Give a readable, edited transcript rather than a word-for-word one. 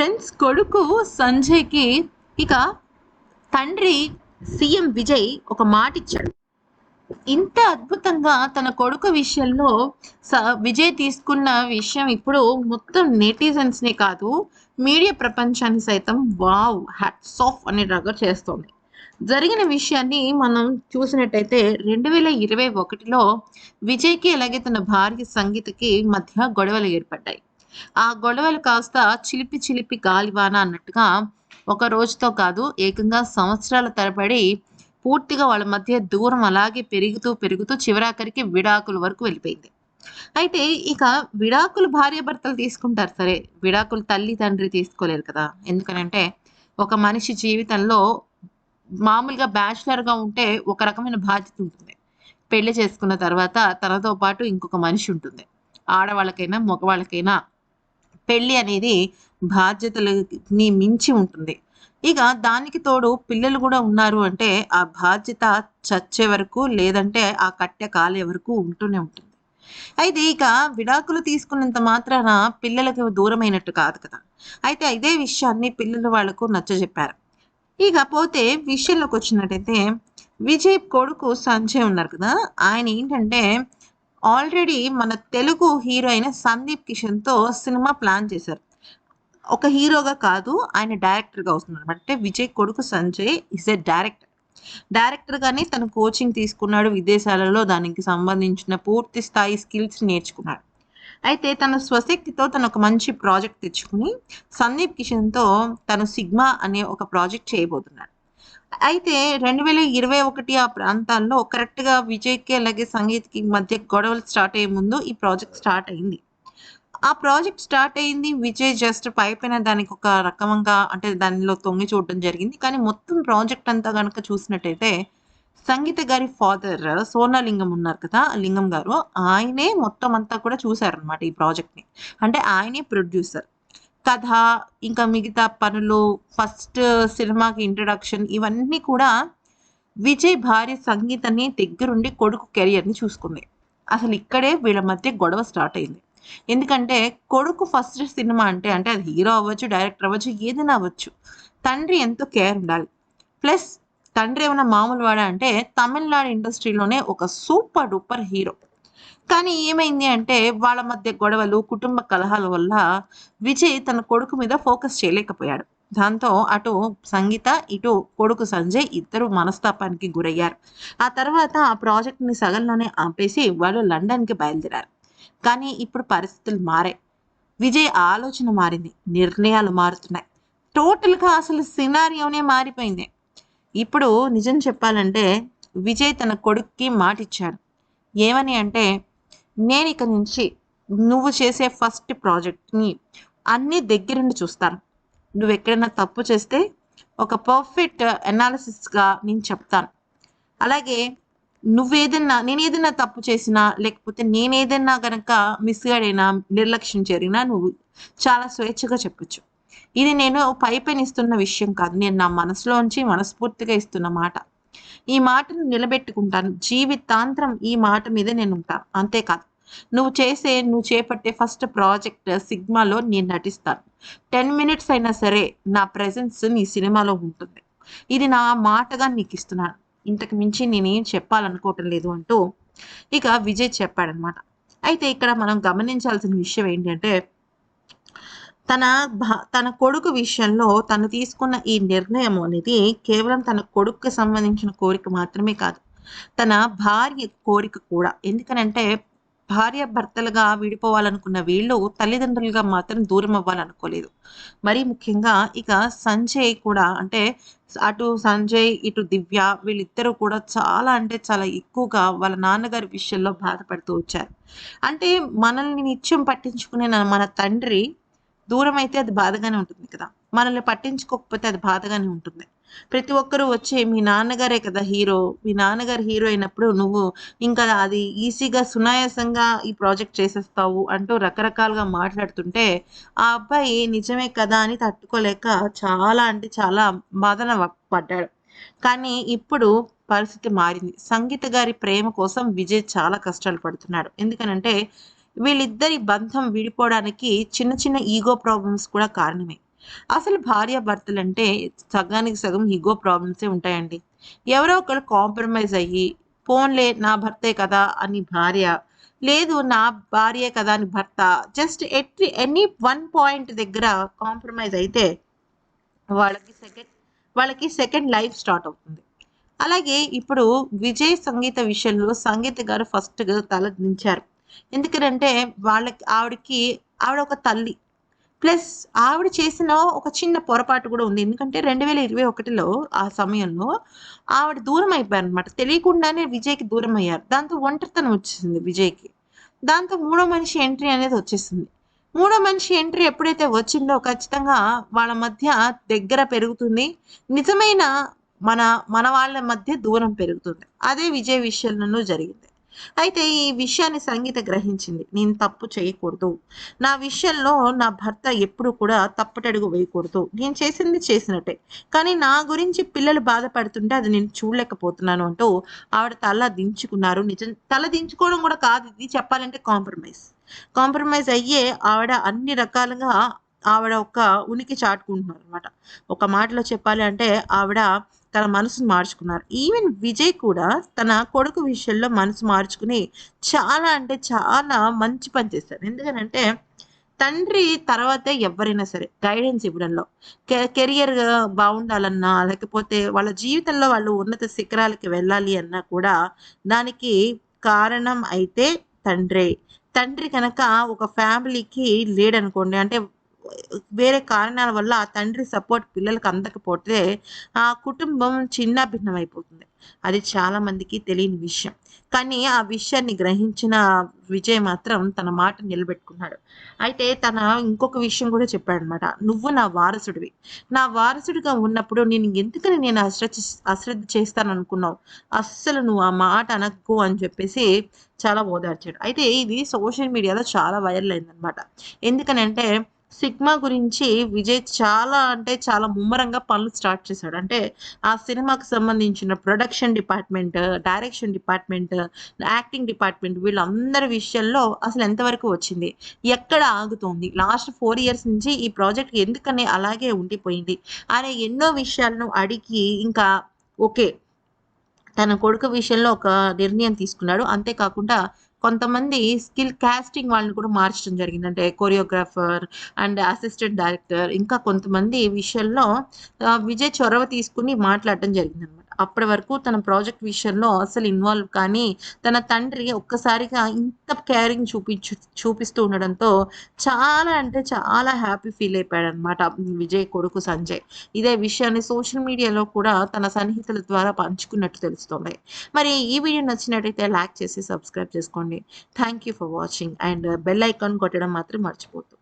Friends కొడుకు సంజయ్‌కి ఇక తండ్రి సీఎం విజయ్ ఒక మాటిచ్చాడు. ఇంత అద్భుతంగా తన కొడుకు విషయంలో విజయ్ తీసుకున్న విషయం ఇప్పుడు మొత్తం నెటిజన్స్‌నే కాదు, మీడియా ప్రపంచాన్ని సైతం వావ్! హ్యాట్స్ ఆఫ్ అనేలాగా చేస్తోంది. జరిగిన విషయాన్ని మనం చూసినట్టయితే 2021లో విజయ్‌కి అలాగే తన భార్య సంగీతకి మధ్య గొడవలు ఏర్పడ్డాయి. ఆ గొడవలు కాస్త చిలిపి చిలిపి గాలివాన అన్నట్టుగా ఒక రోజుతో కాదు, ఏకంగా సంవత్సరాల తరబడి పూర్తిగా వాళ్ళ మధ్య దూరం అలాగే పెరుగుతూ పెరుగుతూ చివరాఖరికి విడాకుల వరకు వెళ్ళిపోయింది. అయితే ఇక విడాకులు భార్యాభర్తలు తీసుకుంటారు సరే, విడాకులు తల్లి తండ్రి తీసుకోలేరు కదా! ఎందుకనంటే ఒక మనిషి జీవితంలో మామూలుగా బ్యాచిలర్‌గా ఉంటే ఒక రకమైన బాధ్యత ఉంటుంది. పెళ్లి చేసుకున్న తర్వాత తనతో పాటు ఇంకొక మనిషి ఉంటుంది. ఆడవాళ్ళకైనా, మగవాళ్ళకైనా పెళ్లి అనేది బాధ్యతలని మించి ఉంటుంది. ఇక దానికి తోడు పిల్లలు గూడా ఉన్నారు అంటే, ఆ బాధ్యత చచ్చే వరకు లేదంటే ఆ కట్టె కాలే వరకు ఉంటూనే ఉంటుంది. అయితే ఇక విడాకులు తీసుకున్నంత మాత్రాన పిల్లలకి దూరమైనట్టు కాదు కదా! అయితే ఇదే విషయాన్ని పిల్లలు వాళ్ళకు నచ్చజెప్పారు. ఇకపోతే విషయంలోకొచ్చినట్టయితే, విజయ్ కొడుకు సంజయ్ ఉన్నారు కదా! ఆయనేంటంటే, ఆల్రెడీ మన తెలుగు హీరో అయిన 'సందీప్ కిషన్‌తో' సినిమా ప్లాన్ చేశారు. ఒక హీరోగా కాదు, ఆయన డైరెక్టర్‌గా వస్తున్నారనమాట. అంటే విజయ్ కొడుకు సంజయ్ ఈస్ ఎ డైరెక్టర్. డైరెక్టర్‌గానే తను కోచింగ్ తీసుకున్నాడు. విదేశాలలో దానికి సంబంధించిన పూర్తి స్థాయి స్కిల్స్ నేర్చుకున్నాడు. అయితే తన స్వశక్తితో తను ఒక మంచి ప్రాజెక్ట్ తెచ్చుకొని, 'సందీప్ కిషన్‌తో' తను 'సిగ్మా' అనే ఒక ప్రాజెక్ట్ చేయబోతున్నాడు. అయితే 2021 ఆ ప్రాంతాల్లో కరెక్ట్‌గా విజయ్‌కి అలాగే సంగీత్‌కి మధ్య గొడవలు స్టార్ట్ అయ్యే ముందు ఈ ప్రాజెక్ట్ స్టార్ట్ అయింది. ఆ ప్రాజెక్ట్ స్టార్ట్ అయింది. విజయ్ జస్ట్ పైపైన దానికొక రకంగా అంటే దానిలో తొంగి చూడడం జరిగింది. కానీ మొత్తం ప్రాజెక్ట్ అంతా గనక చూసినట్టయితే సంగీత గారి ఫాదర్ సోనాలింగం ఉన్నారు కదా! లింగం గారు. ఆయనే మొత్తం అంతా కూడా చూసారనమాట ఈ ప్రాజెక్ట్‌ని. అంటే ఆయనే ప్రొడ్యూసర్. కథ, ఇంకా మిగతా పనులు, ఫస్ట్ సినిమాకి ఇంట్రడక్షన్ ఇవన్నీ కూడా విజయ్ భార్య సంగీతని దగ్గరుండి కొడుకు కెరియర్‌ని చూసుకుంది. అసలిక్కడే వీళ్ళ మధ్య గొడవ స్టార్ట్ అయింది. ఎందుకంటే కొడుకు ఫస్ట్ సినిమా అంటే అది హీరో అవ్వచ్చు, డైరెక్టర్ అవ్వచ్చు, ఏదైనా అవ్వచ్చు. తండ్రి ఎంతో కేర్ ఉండాలి. ప్లస్ తండ్రి ఏమన్నా మామూలు వాడా అంటే తమిళనాడు ఇండస్ట్రీలోనే ఒక సూపర్ డూపర్ హీరో. కానీ ఏమైంది అంటే వాళ్ళ మధ్య గొడవలు, కుటుంబ కలహాల వల్ల విజయ్ తన కొడుకు మీద ఫోకస్ చేయలేకపోయాడు. దాంతో అటు సంగీత, ఇటు కొడుకు సంజయ్ ఇద్దరు మనస్తాపానికి గురయ్యారు. ఆ తర్వాత ఆ ప్రాజెక్ట్‌ని సగంలోనే ఆపేసి వాళ్ళు లండన్‌కి బయలుదేరారు. కానీ ఇప్పుడు పరిస్థితులు మారాయి. విజయ్ ఆలోచన మారింది. నిర్ణయాలు మారుతున్నాయి. టోటల్‌గా అసలు సినారియోనే మారిపోయింది. ఇప్పుడు నిజం చెప్పాలంటే విజయ్ తన కొడుక్కి మాటిచ్చాడు. ఏమని అంటే, నేనిక నుంచి నువ్వు చేసే ఫస్ట్ ప్రాజెక్ట్‌ని అన్నీ దగ్గరుండి చూస్తాను. నువ్వెక్కడైనా తప్పు చేస్తే ఒక పర్ఫెక్ట్ అనాలిసిస్‌గా నేను చెప్తాను. అలాగే నేనేదన్నా తప్పు చేసినా, లేకపోతే నేనేదన్నా గనక మిస్‌గైడ్ అయినా, నిర్లక్ష్యం జరిగినా నువ్వు చాలా స్వేచ్ఛగా చెప్పొచ్చు. ఇది నేను పైపైన ఇస్తున్న విషయం కాదు. నేను నా మనసులోంచి మనస్ఫూర్తిగా ఇస్తున్న మాట. ఈ మాటను నిలబెట్టుకుంటాను. జీవితాంతరం ఈ మాట మీదే నేనుంటాను. అంతేకాదు నువ్వు చేపట్టే ఫస్ట్ ప్రాజెక్ట్ 'సిగ్మా'లో నేను నటిస్తాను. 10 మినిట్స్ అయినా సరే నా ప్రెజెన్స్ నీ సినిమాలో ఉంటుంది. ఇది నా మాటగా నీకిస్తున్నాను. ఇంతకు మించి నేనేం చెప్పాలనుకోవటం లేదు అంటూ ఇక విజయ్ చెప్పాడనమాట. అయితే ఇక్కడ మనం గమనించాల్సిన విషయం ఏంటంటే తన తన కొడుకు విషయంలో తను తీసుకున్న ఈ నిర్ణయం అనేది కేవలం తన కొడుక్కి సంబంధించిన కోరిక మాత్రమే కాదు. తన భార్య కోరిక కూడా. ఎందుకనంటే భార్యాభర్తలుగా విడిపోవాలనుకున్న వీళ్ళు తల్లిదండ్రులుగా మాత్రం దూరం అవ్వాలనుకోలేదు. మరీ ముఖ్యంగా ఇక సంజయ్ కూడా అంటే అటు సంజయ్, ఇటు దివ్య వీళ్ళిద్దరూ కూడా చాలా అంటే చాలా ఎక్కువగా వాళ్ళ నాన్నగారి విషయంలో బాధపడుతూ వచ్చారు. అంటే మనల్ని నిత్యం పట్టించుకునే మన తండ్రి దూరమైతే అది బాధగానే ఉంటుంది కదా! మనల్ని పట్టించుకోకపోతే అది బాధగానే ఉంటుంది. ప్రతి ఒక్కరు వచ్చి మీ నాన్నగారే కదా హీరో. మీ నాన్నగారు హీరో అయినప్పుడు నువ్వు ఇంకా అది ఈజీగా సునాయాసంగా ఈ ప్రాజెక్ట్ చేసేస్తావు అంటూ రకరకాలుగా మాట్లాడుతుంటే, ఆ అబ్బాయి నిజమే కదా అని తట్టుకోలేక చాలా అంటే చాలా పడ్డాడు. కానీ ఇప్పుడు పరిస్థితి మారింది. సంగీత గారి ప్రేమ కోసం విజయ్ చాలా కష్టాలు పడుతున్నాడు. ఎందుకనంటే వీళ్ళిద్దరి బంధం విడిపోవడానికి చిన్న చిన్న ఈగో ప్రాబ్లమ్స్ కూడా కారణమే. అసలు భార్యాభర్తలంటే సగానికి సగం ఇగో ప్రాబ్లమ్సే ఉంటాయండి. ఎవరో ఒకళ్ళు కాంప్రమైజ్ అయ్యి, పోన్లే నా భర్తే కదా అని భార్య, లేదు నా భార్యే కదా అని భర్త, జస్ట్ ఎనీ వన్ పాయింట్ దగ్గర కాంప్రమైజ్ అయితే వాళ్ళకి సెకండ్ వాళ్ళకి సెకండ్ లైఫ్ స్టార్ట్ అవుతుంది. అలాగే ఇప్పుడు విజయ్ సంగీత విషయంలో సంగీత గారు ఫస్ట్‌గా తల దించారు. ఎందుకనంటే ఆవిడ ఒక తల్లి. ప్లస్ ఆవిడ చేసిన ఒక చిన్న పొరపాటు కూడా ఉంది. ఎందుకంటే 2021లో ఆ సమయంలో ఆవిడ దూరం అయిపోయారనమాట. తెలియకుండానే విజయ్‌కి దూరమయ్యారు. దాంతో ఒంటరితనం వచ్చేసింది విజయ్‌కి. దాంతో మూడో మనిషి ఎంట్రీ అనేది వచ్చేసింది. మూడో మనిషి ఎంట్రీ ఎప్పుడైతే వచ్చిందో ఖచ్చితంగా వాళ్ళ మధ్య దగ్గర పెరుగుతుంది. నిజమైన మన మన వాళ్ళ మధ్య దూరం పెరుగుతుంది. అదే విజయ్ విషయంలోనూ జరిగింది. అయితే ఈ విషయాన్ని సంగీత గ్రహించింది. నేను తప్పు చేయకూడదు. నా విషయంలో నా భర్త ఎప్పుడు కూడా తప్పటడుగు వేయకూడదు. నేను చేసింది చేసినట్టే. కానీ నా గురించి పిల్లలు బాధపడుతుంటే అది నేను చూడలేకపోతున్నాను అంటూ ఆవిడ తల దించుకున్నారు. నిజం తల దించుకోవడం కూడా కాదు ఇది చెప్పాలంటే కాంప్రమైజ్. కాంప్రమైజ్ అయ్యే ఆవిడ అన్ని రకాలుగా ఆవిడ ఒక ఉనికి చాటుకుంటున్నారనమాట. ఒక మాటలో చెప్పాలి అంటే ఆవిడ తన మనసును మార్చుకున్నారు. ఈవెన్ విజయ్ కూడా తన కొడుకు విషయంలో మనసు మార్చుకుని చాలా అంటే చాలా మంచి పని చేశారు. ఎందుకనంటే తండ్రి తర్వాతే ఎవ్వరైనా సరే గైడెన్స్ ఇవ్వడంలో. కెరియర్ బావుండాలన్నా, లేకపోతే వాళ్ళ జీవితంలో వాళ్ళు ఉన్నత శిఖరాలకి వెళ్ళాలి అన్నా కూడా దానికి కారణం అయితే తండ్రే. తండ్రి గనక ఒక ఫ్యామిలీకి లేడనుకోండి, అంటే వేరే కారణాల వల్ల ఆ తండ్రి సపోర్ట్ పిల్లలకి అందకపోతే ఆ కుటుంబం చిన్నాభిన్నమైపోతుంది. అది చాలా మందికి తెలియని విషయం. కానీ ఆ విషయాన్ని గ్రహించిన విజయ్ మాత్రం తన మాట నిలబెట్టుకున్నాడు. అయితే ఇంకొక విషయం కూడా చెప్పాడనమాట. "నువ్వు నా వారసుడివి. నా వారసుడిగా ఉన్నప్పుడు ఎందుకని నేను అశ్రద్ధ చేస్తాననుకున్నావు? అస్సలు నువ్వు ఆ మాట అనకు" అని చెప్పేసి చాలా ఓదార్చాడు. అయితే ఇది సోషల్ మీడియాలో చాలా వైరల్ అయిందనమాట. ఎందుకనంటే సినిమా గురించి విజయ్ చాలా అంటే చాలా ముమ్మరంగా పనులు స్టార్ట్ చేశాడు. అంటే ఆ సినిమాకి సంబంధించిన production department, direction department, acting department వీళ్ళందరి విషయంలో అసలు ఎంతవరకు వచ్చింది? ఎక్కడ ఆగుతోంది? లాస్ట్ 4 ఇయర్స్ నుంచి ఈ ప్రాజెక్ట్ ఎందుకని అలాగే ఉండిపోయింది? అనే ఎన్నో విషయాలను అడిగి ఇంకా ఓకే. తన కొడుకు విషయంలో ఒక నిర్ణయం తీసుకున్నాడు. అంతే కాకుండా కొంతమంది కాస్టింగ్ వాళ్ళని కూడా మార్చడం జరిగింది. అంటే కొరియోగ్రాఫర్ అండ్ అసిస్టెంట్ డైరెక్టర్ ఇంకా కొంతమంది విషయంలో విజయ్ చొరవ తీసుకొని మాట్లాడడం జరిగిందనమాట. అప్పటి వరకు తన ప్రాజెక్ట్ విషయంలో అసలు ఇన్వాల్వ్ కానీ, తన తండ్రి ఒక్కసారిగా ఇంత కేరింగ్ చూపిస్తూ ఉండడంతో చాలా అంటే చాలా హ్యాపీ ఫీల్ అయిపోయాడనమాట విజయ్ కొడుకు సంజయ్. ఇదే విషయాన్ని సోషల్ మీడియాలో కూడా తన సన్నిహితుల ద్వారా పంచుకున్నట్టు తెలుస్తోంది. మరి ఈ వీడియో నచ్చినట్టయితే లైక్ చేసి సబ్స్క్రైబ్ చేసుకోండి. Thank you for watching and bell icon కొట్టడం మాత్రం మర్చిపోవద్దు.